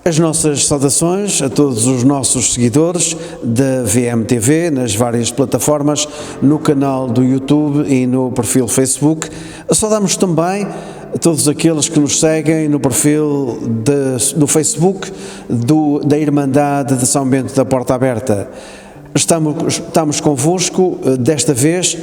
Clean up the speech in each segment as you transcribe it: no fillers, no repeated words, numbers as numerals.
As nossas saudações a todos os nossos seguidores da VMTV, nas várias plataformas, no canal do YouTube e no perfil Facebook. Saudamos também a todos aqueles que nos seguem no perfil do Facebook da Irmandade de São Bento da Porta Aberta. Estamos convosco desta vez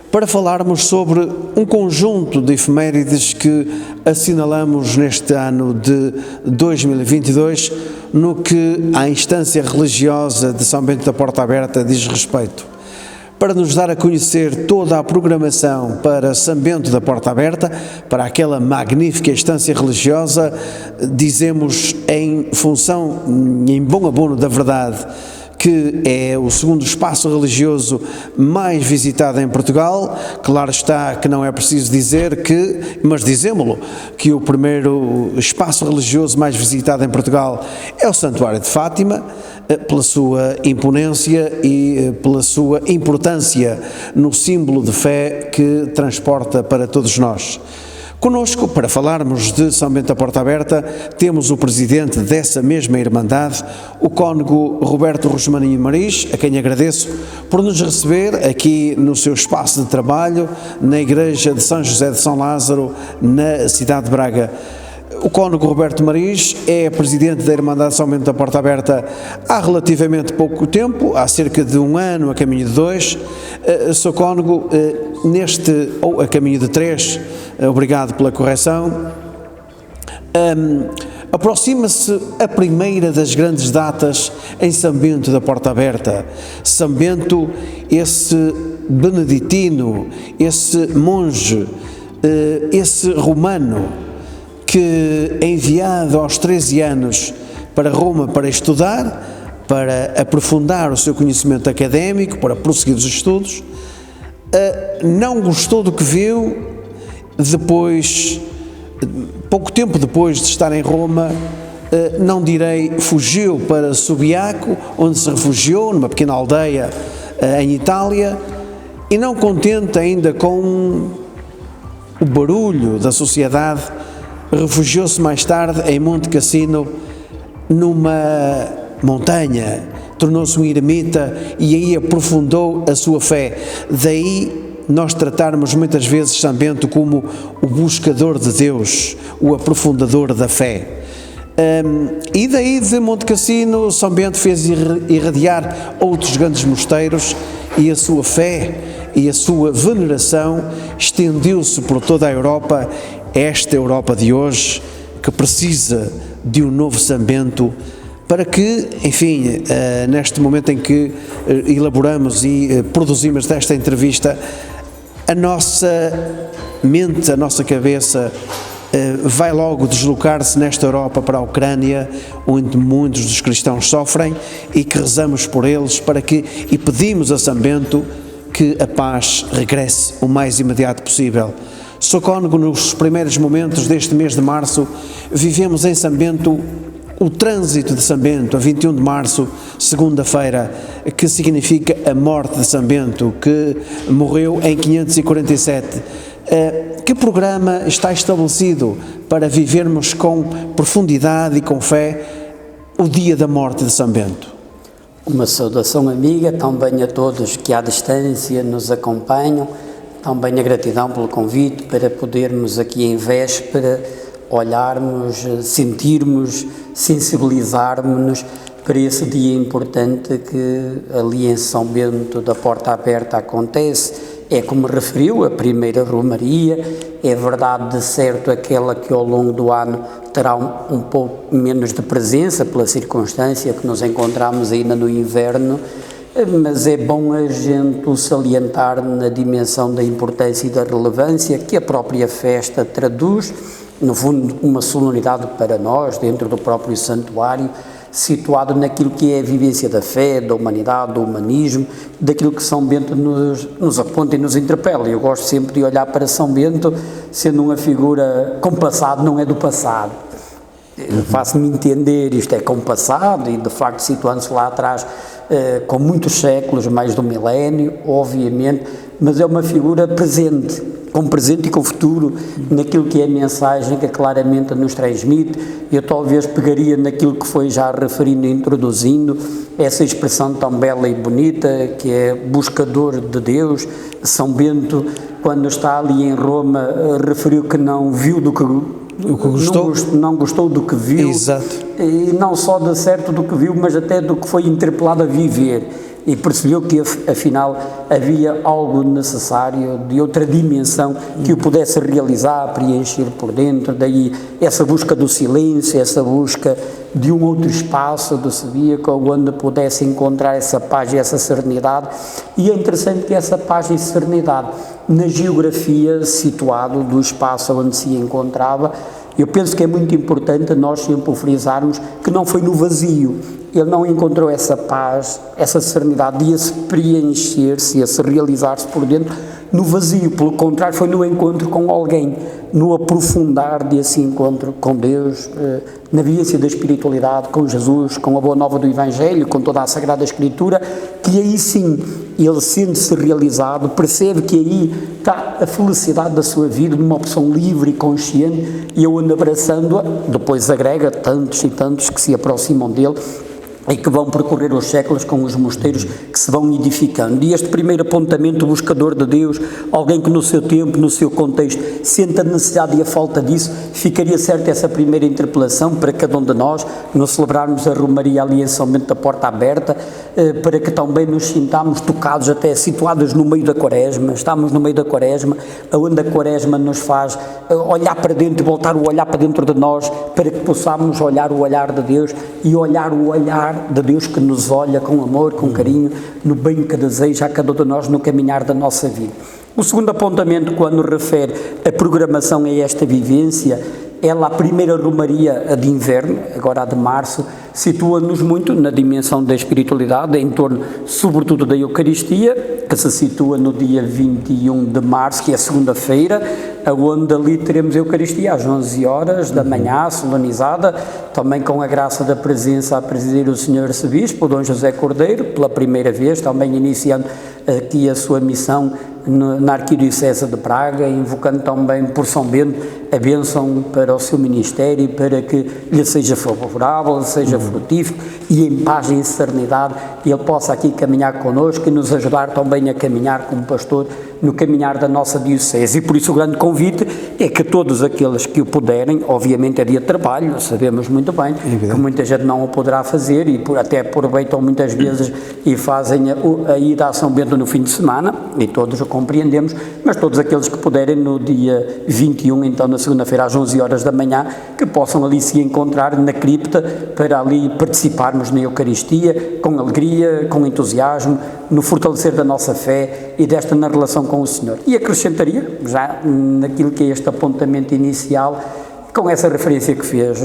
para falarmos sobre um conjunto de efemérides que assinalamos neste ano de 2022, no que à instância religiosa de São Bento da Porta Aberta diz respeito. Para nos dar a conhecer toda a programação para São Bento da Porta Aberta, para aquela magnífica instância religiosa, dizemos em função, em bom abono da verdade, que é o segundo espaço religioso mais visitado em Portugal. Claro está que não é preciso dizer mas dizemos-lo, que o primeiro espaço religioso mais visitado em Portugal é o Santuário de Fátima, pela sua imponência e pela sua importância no símbolo de fé que transporta para todos nós. Conosco, para falarmos de São Bento da Porta Aberta, temos o presidente dessa mesma Irmandade, o cônego Roberto Rosmaninho Maris, a quem agradeço por nos receber aqui no seu espaço de trabalho, na Igreja de São José de São Lázaro, na cidade de Braga. O cônego Roberto Maris é presidente da Irmandade São Bento da Porta Aberta há relativamente pouco tempo, há cerca de um ano, a caminho de 2. Sou cônego ou a caminho de 3, obrigado pela correção. Aproxima-se a primeira das grandes datas em São Bento da Porta Aberta. São Bento, esse beneditino, esse monge, esse romano, que enviado aos 13 anos para Roma para estudar, para aprofundar o seu conhecimento académico, para prosseguir os estudos, não gostou do que viu. Depois, pouco tempo depois de estar em Roma, não direi fugiu para Subiaco, onde se refugiou numa pequena aldeia em Itália, e não contente ainda com o barulho da sociedade, refugiou-se mais tarde em Monte Cassino, numa montanha, tornou-se um eremita e aí aprofundou a sua fé. Daí nós tratarmos muitas vezes São Bento como o buscador de Deus, o aprofundador da fé. E daí de Monte Cassino, São Bento fez irradiar outros grandes mosteiros e a sua fé e a sua veneração estendeu-se por toda a Europa, esta Europa de hoje, que precisa de um novo São Bento para que, enfim, neste momento em que elaboramos e produzimos desta entrevista, a nossa mente, a nossa cabeça vai logo deslocar-se nesta Europa para a Ucrânia, onde muitos dos cristãos sofrem, e que rezamos por eles e pedimos a São Bento que a paz regresse o mais imediato possível. Sou cônego, nos primeiros momentos deste mês de março, vivemos em São Bento o trânsito de São Bento, a 21 de março, segunda-feira, que significa a morte de São Bento, que morreu em 547. Que programa está estabelecido para vivermos com profundidade e com fé o dia da morte de São Bento? Uma saudação amiga, também a todos que à distância nos acompanham, também a gratidão pelo convite para podermos aqui em véspera olharmos, sentirmos, sensibilizarmos-nos para esse dia importante que ali em São Bento da Porta Aberta acontece. É como referiu, a primeira romaria, é verdade de certo aquela que ao longo do ano terá um pouco menos de presença pela circunstância que nos encontramos ainda no inverno, mas é bom a gente o salientar na dimensão da importância e da relevância que a própria festa traduz, no fundo uma solenidade para nós, dentro do próprio santuário, situado naquilo que é a vivência da fé, da humanidade, do humanismo, daquilo que São Bento nos aponta e nos interpela. Eu gosto sempre de olhar para São Bento sendo uma figura com passado, não é do passado. Faço-me entender, isto é com passado e de facto situando-se lá atrás com muitos séculos, mais de um milénio, obviamente, mas é uma figura presente, com o presente e com o futuro, naquilo que é a mensagem que claramente nos transmite. Eu talvez pegaria naquilo que foi já referindo e introduzindo, essa expressão tão bela e bonita, que é buscador de Deus. São Bento, quando está ali em Roma, referiu que não viu do que gostou? Não gostou do que viu. Exato. E não só de certo do que viu, mas até do que foi interpelado a viver. E percebeu que, afinal, havia algo necessário, de outra dimensão, que o pudesse realizar, preencher por dentro. Daí essa busca do silêncio, essa busca de um outro espaço do zodíaco, onde pudesse encontrar essa paz e essa serenidade. E é interessante que essa paz e serenidade, na geografia situado do espaço onde se encontrava, eu penso que é muito importante nós sempre frisarmos que não foi no vazio. Ele não encontrou essa paz, essa serenidade de se preencher-se, a se realizar-se por dentro no vazio. Pelo contrário, foi no encontro com alguém, no aprofundar desse encontro com Deus, na vivência da espiritualidade, com Jesus, com a boa nova do Evangelho, com toda a Sagrada Escritura, que aí sim, ele sente-se realizado, percebe que aí está a felicidade da sua vida, numa opção livre e consciente, e eu ando abraçando-a, depois agrega tantos e tantos que se aproximam dele, e que vão percorrer os séculos com os mosteiros que se vão edificando. E este primeiro apontamento, o buscador de Deus, alguém que no seu tempo, no seu contexto, sente a necessidade e a falta disso, ficaria certa essa primeira interpelação para cada um de nós, nos celebrarmos a Romaria ali em São Bento da Porta Aberta, para que também nos sintamos tocados, até situados no meio da Quaresma. Estamos no meio da Quaresma, onde a Quaresma nos faz olhar para dentro e voltar o olhar para dentro de nós, para que possamos olhar o olhar de Deus e olhar o olhar de Deus que nos olha com amor, com carinho, no bem que deseja a cada um de nós no caminhar da nossa vida. O segundo apontamento, quando refere a programação a esta vivência, ela, a primeira Romaria, a de inverno, agora a de março, situa-nos muito na dimensão da espiritualidade, em torno, sobretudo, da Eucaristia, que se situa no dia 21 de março, que é segunda-feira, onde ali teremos a Eucaristia às 11 horas da manhã, solenizada, também com a graça da presença a presidir o Sr. Arcebispo, Dom José Cordeiro, pela primeira vez, também iniciando aqui a sua missão na Arquidiocese de Praga, invocando também por São Bento a bênção para o seu ministério, para que lhe seja favorável, seja frutífero e em paz e em serenidade ele possa aqui caminhar connosco e nos ajudar também a caminhar como pastor no caminhar da nossa Diocese. E por isso o grande convite é que todos aqueles que o puderem, obviamente é dia de trabalho, sabemos muito bem que muita gente não o poderá fazer e até aproveitam muitas vezes e fazem a ida a São Bento no fim de semana, e todos o compreendemos, mas todos aqueles que puderem no dia 21, então na segunda-feira às 11 horas da manhã, que possam ali se encontrar na cripta para ali participarmos na Eucaristia com alegria, com entusiasmo, no fortalecer da nossa fé e desta na relação com o Senhor. E acrescentaria, já naquilo que é este apontamento inicial, com essa referência que fez,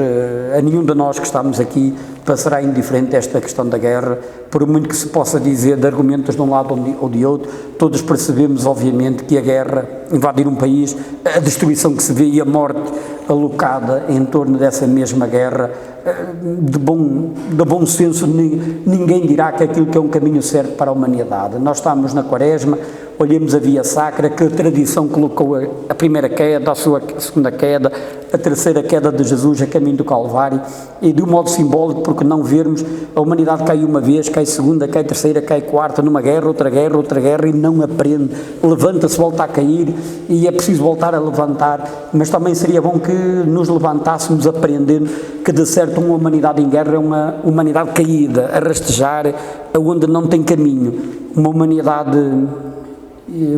a nenhum de nós que estamos aqui passará indiferente esta questão da guerra, por muito que se possa dizer de argumentos de um lado ou de outro, todos percebemos obviamente que a guerra, invadir um país, a destruição que se vê e a morte alocada em torno dessa mesma guerra, de bom senso, ninguém dirá que aquilo que é um caminho certo para a humanidade. Nós estamos na Quaresma, olhemos a Via Sacra, que a tradição colocou a primeira queda, a sua segunda queda, a terceira queda de Jesus a caminho do Calvário, e de um modo simbólico, porque não vermos, a humanidade cai uma vez, cai segunda, cai terceira, cai quarta, numa guerra, outra guerra, e não aprende, levanta-se, volta a cair, e é preciso voltar a levantar, mas também seria bom que nos levantássemos aprendendo que de certo uma humanidade em guerra é uma humanidade caída, a rastejar, onde não tem caminho, uma humanidade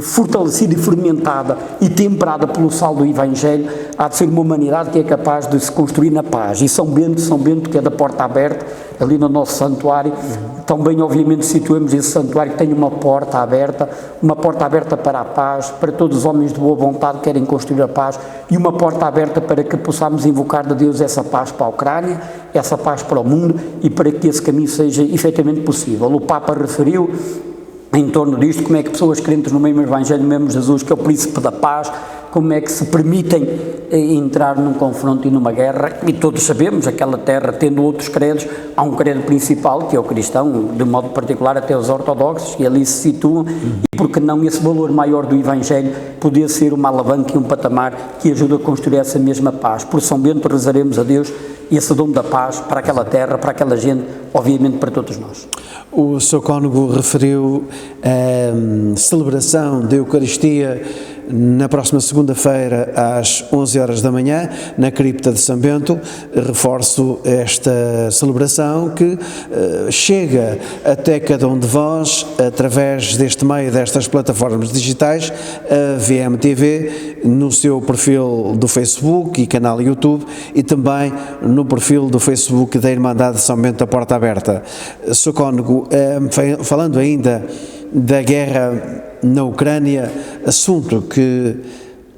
fortalecida e fermentada e temperada pelo sal do Evangelho, há de ser uma humanidade que é capaz de se construir na paz. E São Bento que é da Porta Aberta, ali no nosso santuário, também obviamente situamos esse santuário que tem uma porta aberta para a paz, para todos os homens de boa vontade que querem construir a paz, e uma porta aberta para que possamos invocar de Deus essa paz para a Ucrânia, essa paz para o mundo, e para que esse caminho seja efetivamente possível. O Papa referiu em torno disto, como é que pessoas crentes no mesmo Evangelho, no mesmo Jesus, que é o Príncipe da Paz, como é que se permitem entrar num confronto e numa guerra, e todos sabemos, aquela terra tendo outros credos, há um credo principal que é o cristão, de modo particular até os ortodoxos, que ali se situam, e porque não esse valor maior do Evangelho podia ser uma alavanca e um patamar que ajuda a construir essa mesma paz. Por São Bento rezaremos a Deus esse dom da paz para aquela terra, para aquela gente, obviamente para todos nós. O Sr. Cônego referiu a celebração da Eucaristia na próxima segunda-feira às 11 horas da manhã na cripta de São Bento. Reforço esta celebração que chega até cada um de vós através deste meio, destas plataformas digitais, a VMTV, no seu perfil do Facebook e canal YouTube, e também no perfil do Facebook da Irmandade de São Bento da Porta Aberta. Sr. Cônego, falando ainda da guerra na Ucrânia, assunto que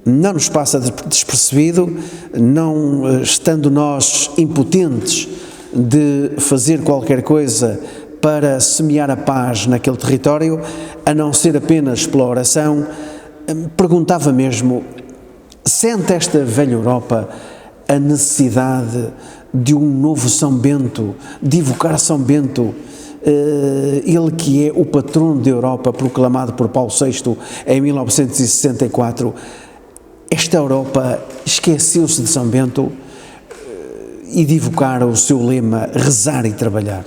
não nos passa despercebido, não estando nós impotentes de fazer qualquer coisa para semear a paz naquele território, a não ser apenas pela oração. Perguntava mesmo, sente esta velha Europa a necessidade de um novo São Bento, de evocar São Bento, ele que é o patrono da Europa, proclamado por Paulo VI em 1964, esta Europa esqueceu-se de São Bento e de evocar o seu lema, rezar e trabalhar?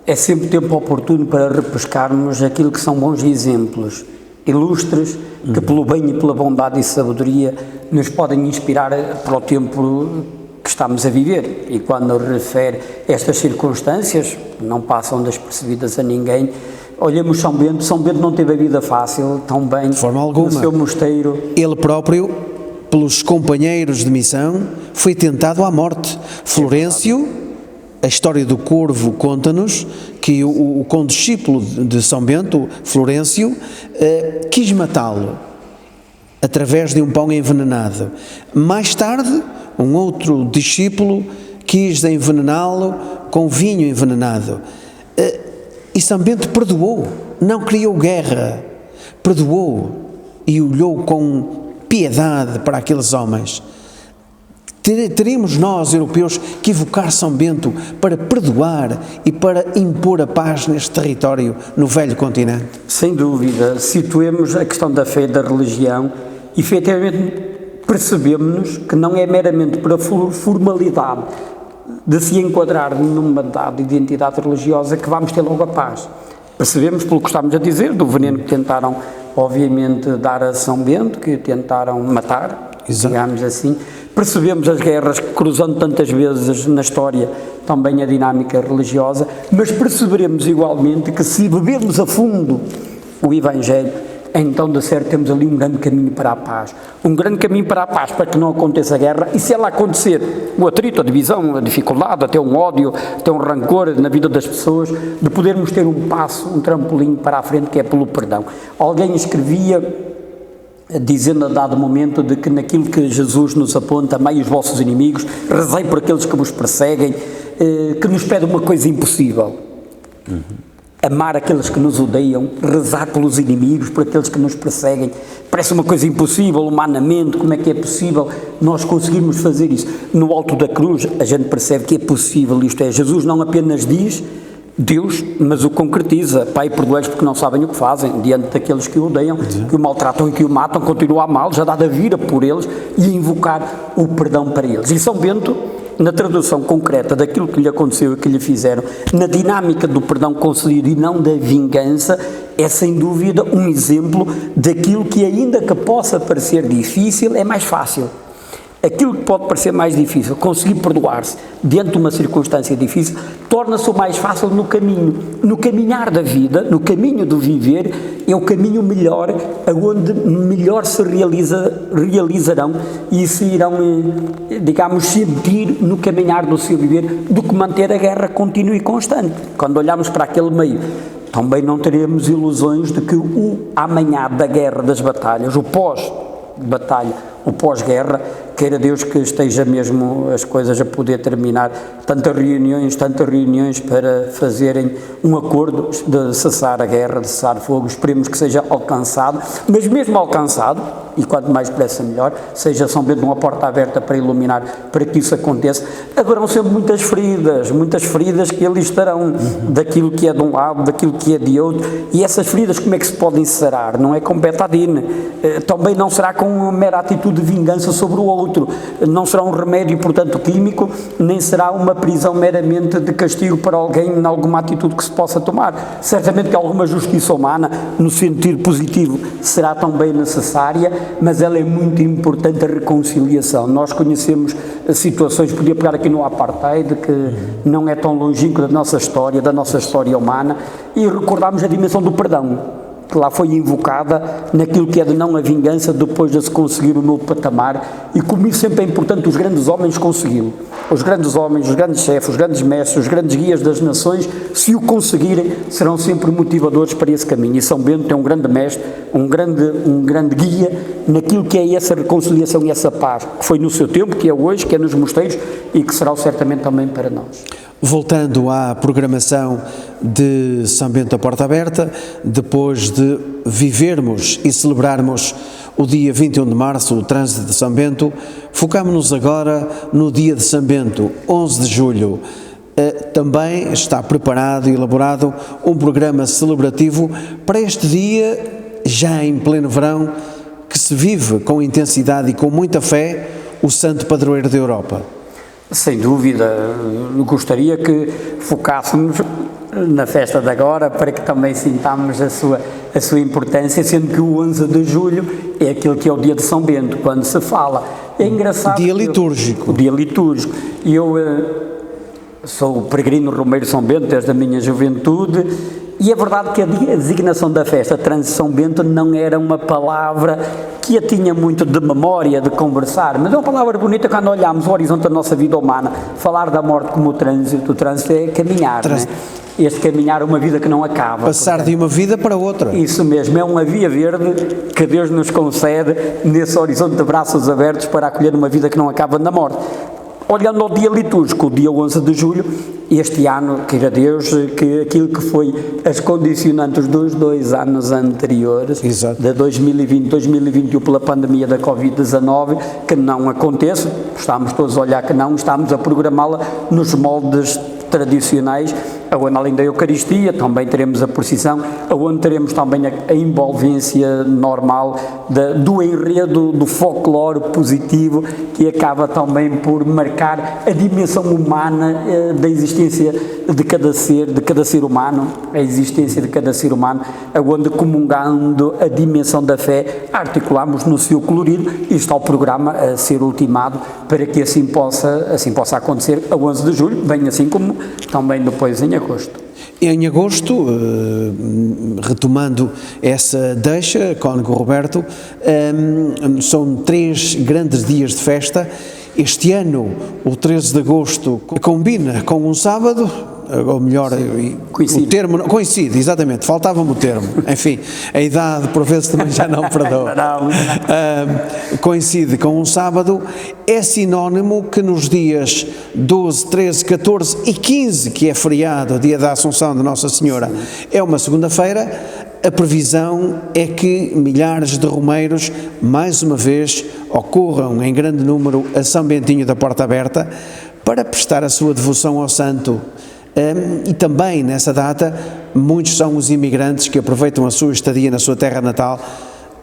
É sempre tempo oportuno para repescarmos aquilo que são bons exemplos, ilustres, que pelo bem e pela bondade e sabedoria nos podem inspirar para o tempo que estamos a viver. E quando refere estas circunstâncias, não passam despercebidas a ninguém. Olhemos São Bento não teve a vida fácil, tão bem, de forma alguma, no seu mosteiro. Ele próprio, pelos companheiros de missão, foi tentado à morte. Florencio, a história do Corvo conta-nos que o condiscípulo de São Bento, Florencio, quis matá-lo através de um pão envenenado. Mais tarde, um outro discípulo quis envenená-lo com vinho envenenado. E São Bento perdoou, não criou guerra, perdoou e olhou com piedade para aqueles homens. Teríamos nós, europeus, que evocar São Bento para perdoar e para impor a paz neste território, no velho continente? Sem dúvida, situemos a questão da fé e da religião e efetivamente percebemos-nos que não é meramente para formalidade de se enquadrar numa dada identidade religiosa que vamos ter logo a paz. Percebemos, pelo que estamos a dizer, do veneno que tentaram, obviamente, dar a São Bento, que tentaram matar, digamos assim. Percebemos as guerras cruzando tantas vezes na história também a dinâmica religiosa, mas perceberemos igualmente que se bebermos a fundo o Evangelho, então de certo temos ali um grande caminho para a paz. Um grande caminho para a paz, para que não aconteça a guerra, e se ela acontecer, o atrito, a divisão, a dificuldade, até um ódio, até um rancor na vida das pessoas, de podermos ter um passo, um trampolim para a frente, que é pelo perdão. Alguém escrevia, dizendo a dado momento, de que naquilo que Jesus nos aponta, amai os vossos inimigos, rezai por aqueles que vos perseguem, que nos pede uma coisa impossível. Amar aqueles que nos odeiam, rezar pelos inimigos, por aqueles que nos perseguem. Parece uma coisa impossível, humanamente, como é que é possível nós conseguirmos fazer isso? No alto da cruz, a gente percebe que é possível, isto é, Jesus não apenas diz Deus, mas o concretiza. Pai, perdoe-os porque não sabem o que fazem, diante daqueles que o odeiam, que o maltratam e que o matam, continua a amá-los, já dá a vida por eles e a invocar o perdão para eles. E São Bento, na tradução concreta daquilo que lhe aconteceu e que lhe fizeram, na dinâmica do perdão concedido e não da vingança, é sem dúvida um exemplo daquilo que, ainda que possa parecer difícil, é mais fácil. Aquilo que pode parecer mais difícil, conseguir perdoar-se diante de uma circunstância difícil, torna-se o mais fácil no caminho. No caminhar da vida, no caminho do viver, é o caminho melhor, aonde melhor se realizarão e se irão, digamos, sentir no caminhar do seu viver, do que manter a guerra contínua e constante. Quando olhamos para aquele meio, também não teremos ilusões de que o amanhã da guerra, das batalhas, o pós-batalha, o pós-guerra, queira Deus que esteja mesmo as coisas a poder terminar, tantas reuniões para fazerem um acordo de cessar a guerra, de cessar fogo, esperemos que seja alcançado, mas mesmo alcançado, e quanto mais depressa melhor, seja São Bento uma porta aberta para iluminar, para que isso aconteça. Haverão sempre muitas feridas que ali estarão, daquilo que é de um lado, daquilo que é de outro, e essas feridas como é que se podem sarar? Não é com betadine, também não será com uma mera atitude de vingança sobre o outro, não será um remédio, portanto, químico, nem será uma prisão meramente de castigo para alguém em alguma atitude que se possa tomar. Certamente que alguma justiça humana, no sentido positivo, será também necessária, mas ela é muito importante, a reconciliação. Nós conhecemos situações, podia pegar aqui no apartheid, que não é tão longínquo da nossa história humana, e recordarmos a dimensão do perdão, que lá foi invocada naquilo que é de não a vingança, depois de se conseguir um novo patamar, e como isso sempre é importante, os grandes homens conseguiram. Os grandes homens, os grandes chefes, os grandes mestres, os grandes guias das nações, se o conseguirem, serão sempre motivadores para esse caminho. E São Bento é um grande mestre, um grande guia naquilo que é essa reconciliação e essa paz, que foi no seu tempo, que é hoje, que é nos mosteiros, e que será certamente também para nós. Voltando à programação de São Bento da Porta Aberta, depois de vivermos e celebrarmos o dia 21 de março, o trânsito de São Bento, focamos-nos agora no dia de São Bento, 11 de julho. Também está preparado e elaborado um programa celebrativo para este dia, já em pleno verão, que se vive com intensidade e com muita fé, o Santo Padroeiro da Europa. Sem dúvida, gostaria que focássemos na festa de agora para que também sintamos a sua importância, sendo que o 11 de julho é aquele que é o dia de São Bento, quando se fala. É engraçado. Dia litúrgico. O dia litúrgico. E eu sou o peregrino Romeiro São Bento desde a minha juventude, e é verdade que a designação da festa Trânsito São Bento não era uma palavra que a tinha muito de memória, de conversar, mas é uma palavra bonita quando olhamos o horizonte da nossa vida humana. Falar da morte como o trânsito é caminhar, né? Este caminhar é uma vida que não acaba. Passar, portanto, de uma vida para outra. Isso mesmo, é uma via verde que Deus nos concede nesse horizonte de braços abertos para acolher uma vida que não acaba na morte. Olhando ao dia litúrgico, o dia 11 de julho, este ano, queira Deus, que aquilo que foi as condicionantes dos 2 anos anteriores, exato, de 2020 e 2021 pela pandemia da Covid-19, que não aconteça, estamos todos a olhar que não, estamos a programá-la nos moldes tradicionais, onde além da Eucaristia também teremos a procissão, onde teremos também a envolvência normal do enredo, do folclore positivo, que acaba também por marcar a dimensão humana da existência de cada ser humano, a existência de cada ser humano, onde, comungando a dimensão da fé, articulamos no seu colorido, e está o programa a ser ultimado para que assim possa acontecer a 11 de julho, bem assim como também depois em agosto. Em agosto, retomando essa deixa, Cônego Roberto, são 3 grandes dias de festa. Este ano, o 13 de agosto, combina com um sábado, ou melhor, coincide. O termo coincide, exatamente, faltava-me o termo, enfim, a idade por vezes também já não perdoa. Coincide com um sábado, é sinónimo que nos dias 12, 13, 14 e 15, que é feriado, o dia da Assunção de Nossa Senhora, é uma segunda-feira, a previsão é que milhares de romeiros, mais uma vez, ocorram em grande número a São Bentinho da Porta Aberta para prestar a sua devoção ao santo. E também nessa data, muitos são os imigrantes que aproveitam a sua estadia na sua terra natal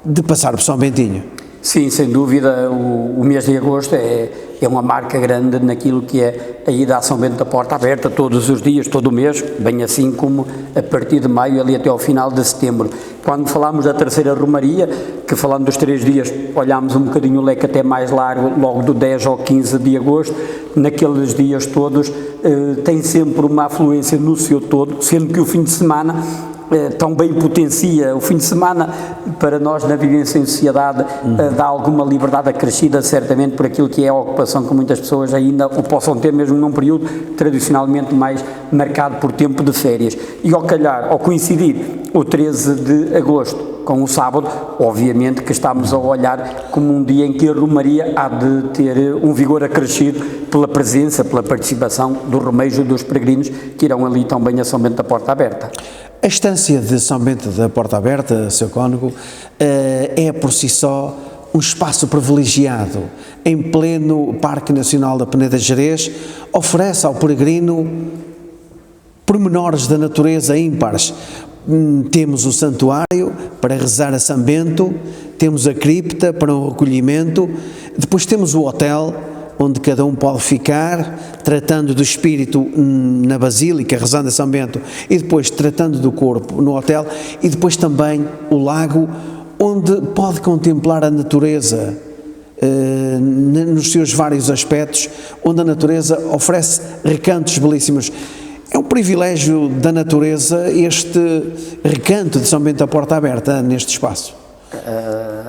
de passar por São Bentinho. Sim, sem dúvida, o mês de agosto é uma marca grande naquilo que é a ida a São Bento da Porta Aberta, todos os dias, todo o mês, bem assim como a partir de maio ali até ao final de setembro. Quando falamos da terceira romaria, que falando dos 3 dias, olhámos um bocadinho o leque até mais largo, logo do 10 ao 15 de agosto, naqueles dias todos, tem sempre uma afluência no seu todo, sendo que o fim de semana também potencia. O fim de semana, para nós na vivência em sociedade, dá alguma liberdade acrescida, certamente por aquilo que é a ocupação que muitas pessoas ainda o possam ter, mesmo num período tradicionalmente mais marcado por tempo de férias. E ao coincidir o 13 de agosto com o sábado, obviamente que estamos a olhar como um dia em que a romaria há de ter um vigor acrescido pela presença, pela participação dos romeiros e dos peregrinos que irão ali também a São Bento da Porta Aberta. A estância de São Bento da Porta Aberta, Sr. Cônego, é por si só um espaço privilegiado em pleno Parque Nacional da Peneda Gerês, oferece ao peregrino pormenores da natureza ímpares. Temos o santuário para rezar a São Bento, temos a cripta para um recolhimento, depois temos o hotel, onde cada um pode ficar, tratando do espírito na Basílica, rezando a São Bento, e depois tratando do corpo no hotel, e depois também o lago, onde pode contemplar a natureza, nos seus vários aspectos, onde a natureza oferece recantos belíssimos. É um privilégio da natureza este recanto de São Bento da Porta Aberta neste espaço.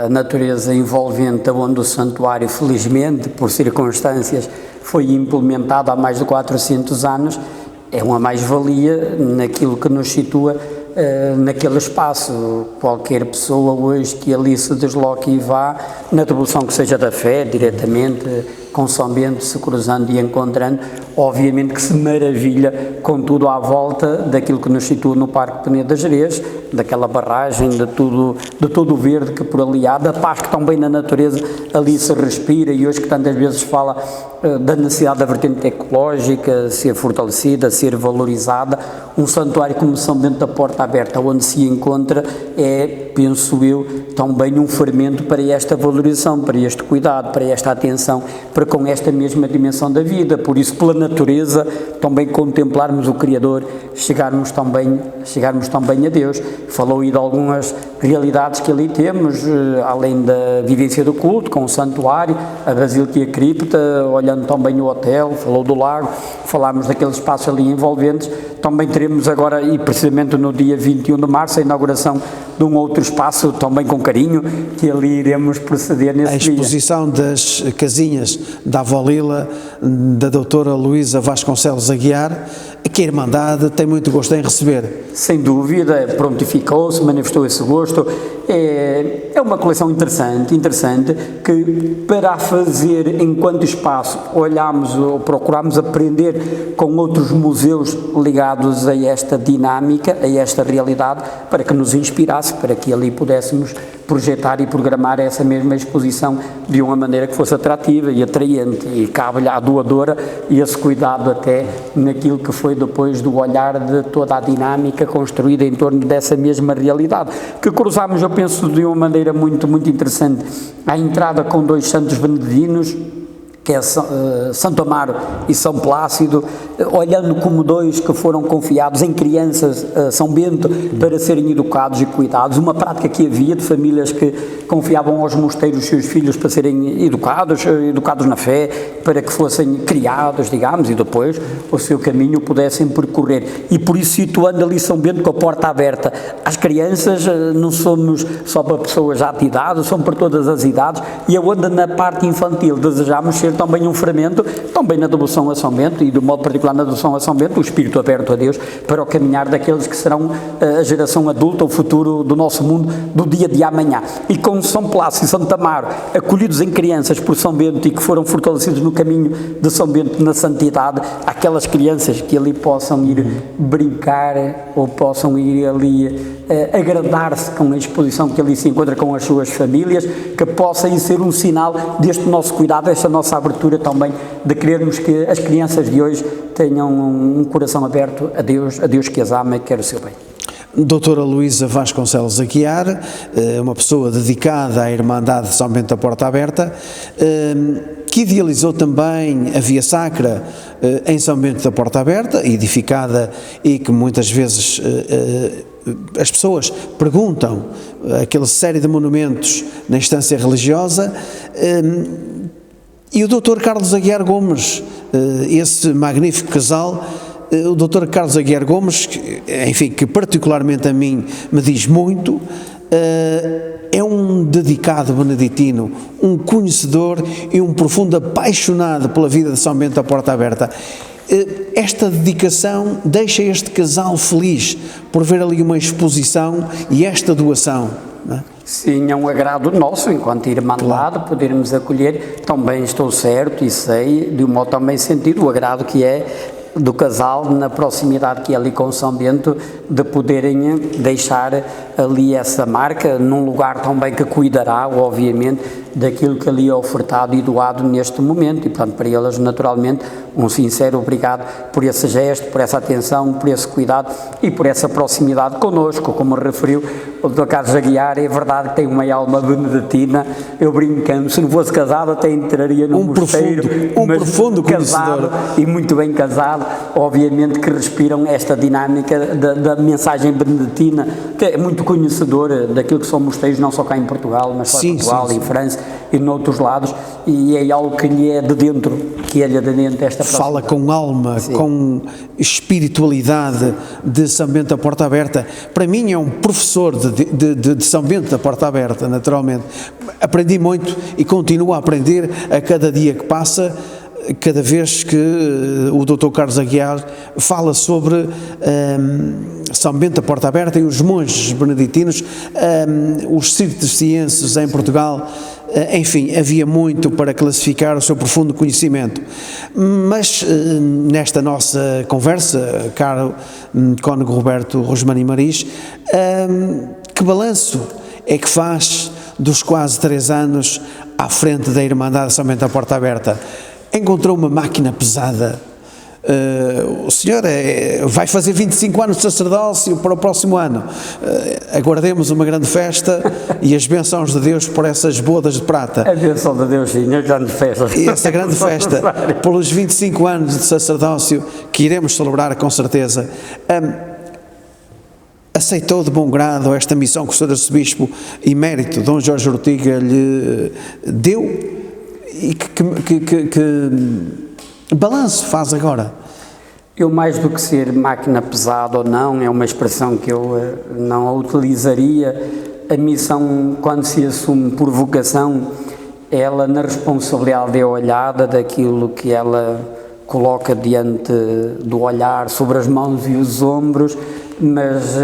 A natureza envolvente onde o santuário, felizmente, por circunstâncias, foi implementado há mais de 400 anos, é uma mais-valia naquilo que nos situa naquele espaço. Qualquer pessoa hoje que ali se desloque e vá, na devoção que seja da fé, diretamente com São Bento, se cruzando e encontrando, obviamente que se maravilha com tudo à volta daquilo que nos situa no Parque Peneda Gerês, daquela barragem, de todo o verde que por ali há, da paz que tão bem na natureza ali se respira, e hoje que tantas vezes fala da necessidade da vertente ecológica ser fortalecida, ser valorizada. Um santuário como São Bento da Porta Aberta, onde se encontra, é, penso eu, também um fermento para esta valorização, para este cuidado, para esta atenção, para com esta mesma dimensão da vida. Por isso, pela natureza, também contemplarmos o Criador, chegarmos também a Deus. Falou aí de algumas realidades que ali temos, além da vivência do culto, com o santuário, a Basílica e a cripta, olhando também o hotel, falou do lago, falámos daqueles espaços ali envolventes. Também teremos agora, e precisamente no dia 21 de março, a inauguração de um outro espaço, também com carinho, que ali iremos proceder nesse dia. A exposição das casinhas da avó Lila, da doutora Luísa Vasconcelos Aguiar, que a Irmandade tem muito gosto em receber. Sem dúvida, prontificou-se, manifestou esse gosto. É uma coleção interessante, que para a fazer enquanto espaço olhamos ou procuramos aprender com outros museus ligados a esta dinâmica, a esta realidade, para que nos inspirasse, para que ali pudéssemos projetar e programar essa mesma exposição de uma maneira que fosse atrativa e atraente, e cabe-lhe à doadora esse cuidado até naquilo que foi depois do olhar de toda a dinâmica construída em torno dessa mesma realidade, que cruzámos, eu penso, de uma maneira muito interessante, à entrada com dois santos benedinos, que é Santo Amaro e São Plácido, olhando como dois que foram confiados em crianças a São Bento para serem educados e cuidados, uma prática que havia de famílias que confiavam aos mosteiros os seus filhos para serem educados na fé, para que fossem criados, digamos, e depois o seu caminho pudessem percorrer. E por isso, situando ali São Bento com a porta aberta às crianças, não somos só para pessoas já de idade, somos para todas as idades, e aonde na parte infantil desejamos ser também um fermento, também na devoção a São Bento, e de modo particular na devoção a São Bento, o espírito aberto a Deus, para o caminhar daqueles que serão a geração adulta, o futuro do nosso mundo, do dia de amanhã. E com São Plácido e Santo Amaro, acolhidos em crianças por São Bento e que foram fortalecidos no caminho de São Bento na santidade, aquelas crianças que ali possam ir brincar ou possam ir ali agradar-se com a exposição que ali se encontra com as suas famílias, que possa ser um sinal deste nosso cuidado, desta nossa abertura também, de querermos que as crianças de hoje tenham um coração aberto a Deus que as ama e quer o seu bem. Doutora Luísa Vasconcelos Aguiar, uma pessoa dedicada à Irmandade de São Bento da Porta Aberta, que idealizou também a Via Sacra em São Bento da Porta Aberta, edificada, e que muitas vezes as pessoas perguntam, aquela série de monumentos na instância religiosa, e o Dr. Carlos Aguiar Gomes, esse magnífico casal, o Dr. Carlos Aguiar Gomes, enfim, que particularmente a mim me diz muito, é um dedicado beneditino, um conhecedor e um profundo apaixonado pela vida de São Bento da Porta Aberta. Esta dedicação deixa este casal feliz por ver ali uma exposição e esta doação, não é? Sim, é um agrado nosso, enquanto Irmandade, podermos acolher. Também estou certo e sei, de um modo também sentido, o agrado que é do casal, na proximidade que é ali com São Bento, de poderem deixar ali essa marca, num lugar também que cuidará, obviamente, daquilo que ali é ofertado e doado neste momento, e portanto para eles naturalmente um sincero obrigado por esse gesto, por essa atenção, por esse cuidado e por essa proximidade connosco. Como referiu o Dr. Carlos Aguiar, é verdade que tem uma alma beneditina, eu brincando, se não fosse casado até entraria num mosteiro, profundo casado e muito bem casado, obviamente que respiram esta dinâmica da mensagem beneditina, que é muito conhecedor daquilo que são mosteiros, não só cá em Portugal, mas só em Portugal, em França e noutros lados, e é algo que lhe é de dentro, que é-lhe de dentro esta fala com alma, com espiritualidade de São Bento da Porta Aberta. Para mim é um professor de São Bento da Porta Aberta, naturalmente. Aprendi muito e continuo a aprender a cada dia que passa, cada vez que o Dr. Carlos Aguiar fala sobre São Bento da Porta Aberta e os monges beneditinos, os cistercienses em Portugal. Enfim, havia muito para classificar o seu profundo conhecimento, mas nesta nossa conversa, caro cônego Roberto Rosmani Maris, que balanço é que faz dos quase 3 anos à frente da Irmandade de São Bento da Porta Aberta? Encontrou uma máquina pesada. O senhor vai fazer 25 anos de sacerdócio para o próximo ano. Aguardemos uma grande festa e as bênçãos de Deus por essas bodas de prata. A bênção de Deus, sim, a grande festa. E essa grande festa, pelos 25 anos de sacerdócio, que iremos celebrar com certeza. Aceitou de bom grado esta missão que o Sr. Arcebispo emérito, Dom Jorge Ortiga, lhe deu? E que balanço faz agora? Eu, mais do que ser máquina pesada ou não, é uma expressão que eu não a utilizaria. A missão, quando se assume por vocação, ela na responsabilidade é olhada daquilo que ela coloca diante do olhar, sobre as mãos e os ombros, mas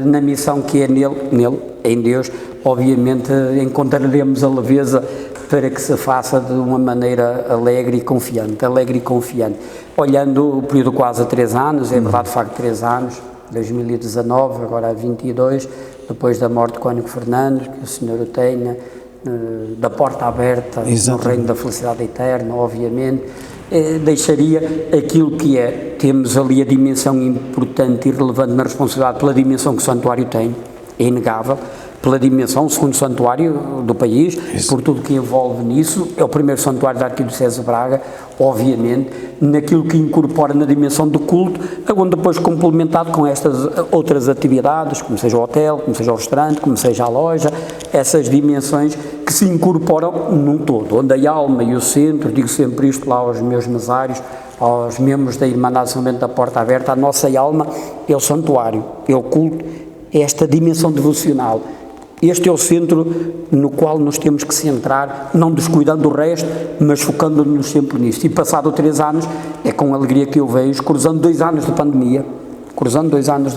na missão que é nele, em Deus, obviamente encontraremos a leveza para que se faça de uma maneira alegre e confiante, olhando o período quase a 3 anos, é verdade, de facto 3 anos, 2019, agora a 22, depois da morte de Cónigo Fernando, que o Senhor o tenha, da porta aberta, no reino da felicidade eterna, obviamente, deixaria aquilo que é, temos ali a dimensão importante e relevante na responsabilidade pela dimensão que o santuário tem, é inegável, pela dimensão, o segundo santuário do país, por tudo que envolve nisso, é o primeiro santuário da Arquidiocese de Braga, obviamente, naquilo que incorpora na dimensão do culto, onde depois complementado com estas outras atividades, como seja o hotel, como seja o restaurante, como seja a loja, essas dimensões que se incorporam num todo, onde a alma e o centro, digo sempre isto lá aos meus mesários, aos membros da Irmandade de São Bento da Porta Aberta, a nossa alma é o santuário, é o culto, é esta dimensão devocional. Este é o centro no qual nos temos que centrar, não descuidando do resto, mas focando-nos sempre nisto. E passado 3 anos, é com alegria que eu vejo, cruzando 2 anos de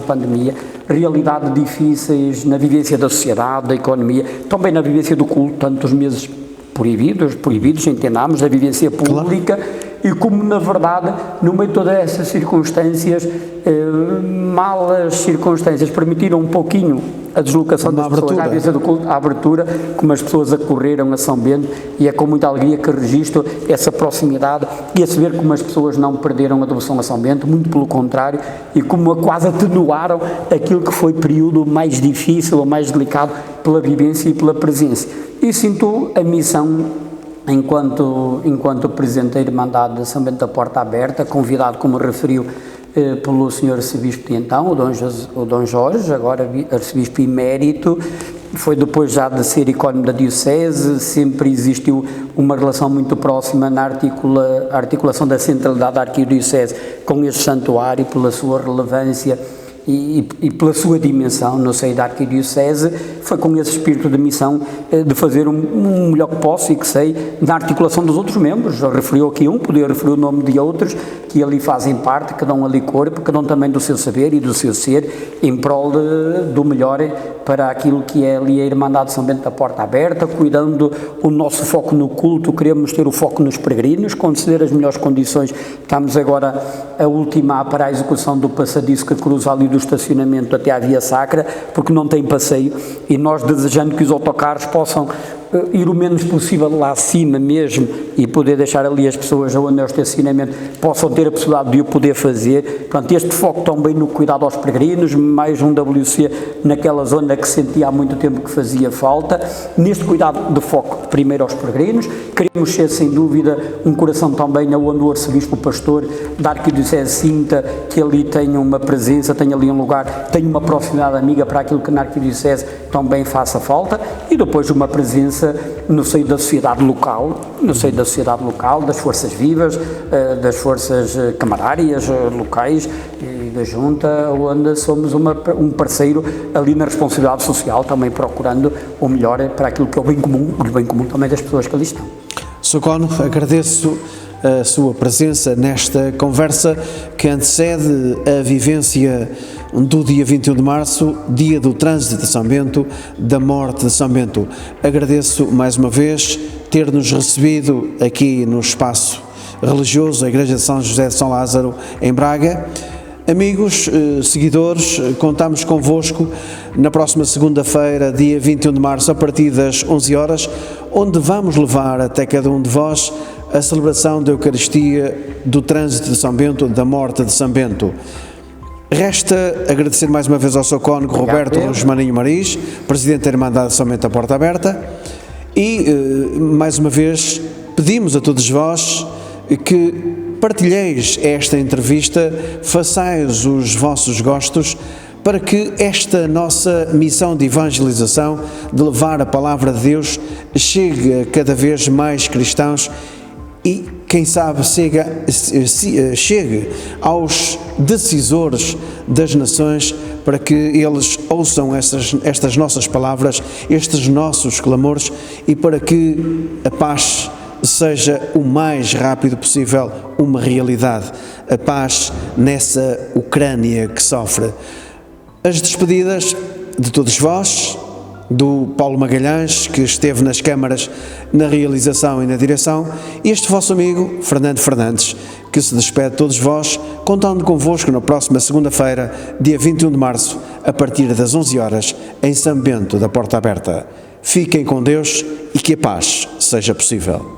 pandemia, realidades difíceis na vivência da sociedade, da economia, também na vivência do culto, tantos meses proibidos, entendamos, da vivência pública, claro. E como na verdade, no meio de todas essas circunstâncias, malas circunstâncias, permitiram um pouquinho a deslocação das pessoas à vivência do culto, a abertura, como as pessoas acorreram a São Bento, e é com muita alegria que registro essa proximidade e a saber como as pessoas não perderam a devoção a São Bento, muito pelo contrário, e como quase atenuaram aquilo que foi período mais difícil ou mais delicado pela vivência e pela presença. E sinto a missão enquanto Presidente da Irmandade de São Bento da Porta Aberta, convidado, como referiu, pelo Sr. Arcebispo de então, o Dom Jorge, agora Arcebispo emérito, foi depois já de ser icônimo da Diocese, sempre existiu uma relação muito próxima na articulação da centralidade da Arquidiocese com este santuário, pela sua relevância e pela sua dimensão no seio da Arquidiocese, foi com esse espírito de missão de fazer o melhor que posso e que sei na articulação dos outros membros. Eu referiu aqui um, podia referir o nome de outros que ali fazem parte, que dão ali corpo, que dão também do seu saber e do seu ser em prol do melhor para aquilo que é ali a Irmandade de São Bento da Porta Aberta, cuidando o nosso foco no culto, queremos ter o foco nos peregrinos, conceder as melhores condições. Estamos agora a ultimar para a execução do passadiço que cruza ali do estacionamento até à Via Sacra, porque não tem passeio, e nós desejando que os autocarros possam ir o menos possível lá acima mesmo e poder deixar ali as pessoas onde é o estacionamento possam ter a possibilidade de o poder fazer. Portanto, este foco também no cuidado aos peregrinos, mais um WC naquela zona que sentia há muito tempo que fazia falta, neste cuidado de foco primeiro aos peregrinos. Queremos ser sem dúvida um coração também onde o arcebispo pastor da Arquidiocese sinta que ali tenha uma presença, tenha ali um lugar, tenha uma proximidade amiga para aquilo que na Arquidiocese também faça falta, e depois uma presença no seio da sociedade local, das forças vivas, das forças camarárias locais e da Junta, onde somos um parceiro ali na responsabilidade social, também procurando o melhor para aquilo que é o bem comum também das pessoas que ali estão. Sr. Cônego, agradeço a sua presença nesta conversa que antecede a vivência do dia 21 de março, dia do trânsito de São Bento, da morte de São Bento. Agradeço mais uma vez ter-nos recebido aqui no espaço religioso, a Igreja de São José de São Lázaro, em Braga. Amigos, seguidores, contamos convosco na próxima segunda-feira, dia 21 de março, a partir das 11 horas, onde vamos levar até cada um de vós a celebração da Eucaristia, do trânsito de São Bento, da morte de São Bento. Resta agradecer mais uma vez ao Sr. Cônego Roberto Rosmaninho Maris, Presidente da Irmandade de São Bento da Porta Aberta, e mais uma vez pedimos a todos vós que partilheis esta entrevista, façais os vossos gostos, para que esta nossa missão de evangelização, de levar a palavra de Deus, chegue a cada vez mais cristãos e, quem sabe, chegue aos decisores das nações, para que eles ouçam estas nossas palavras, estes nossos clamores, e para que a paz seja o mais rápido possível uma realidade. A paz nessa Ucrânia que sofre. As despedidas de todos vós, do Paulo Magalhães, que esteve nas câmaras, na realização e na direção, e este vosso amigo, Fernando Fernandes, que se despede de todos vós, contando convosco na próxima segunda-feira, dia 21 de março, a partir das 11 horas, em São Bento da Porta Aberta. Fiquem com Deus e que a paz seja possível.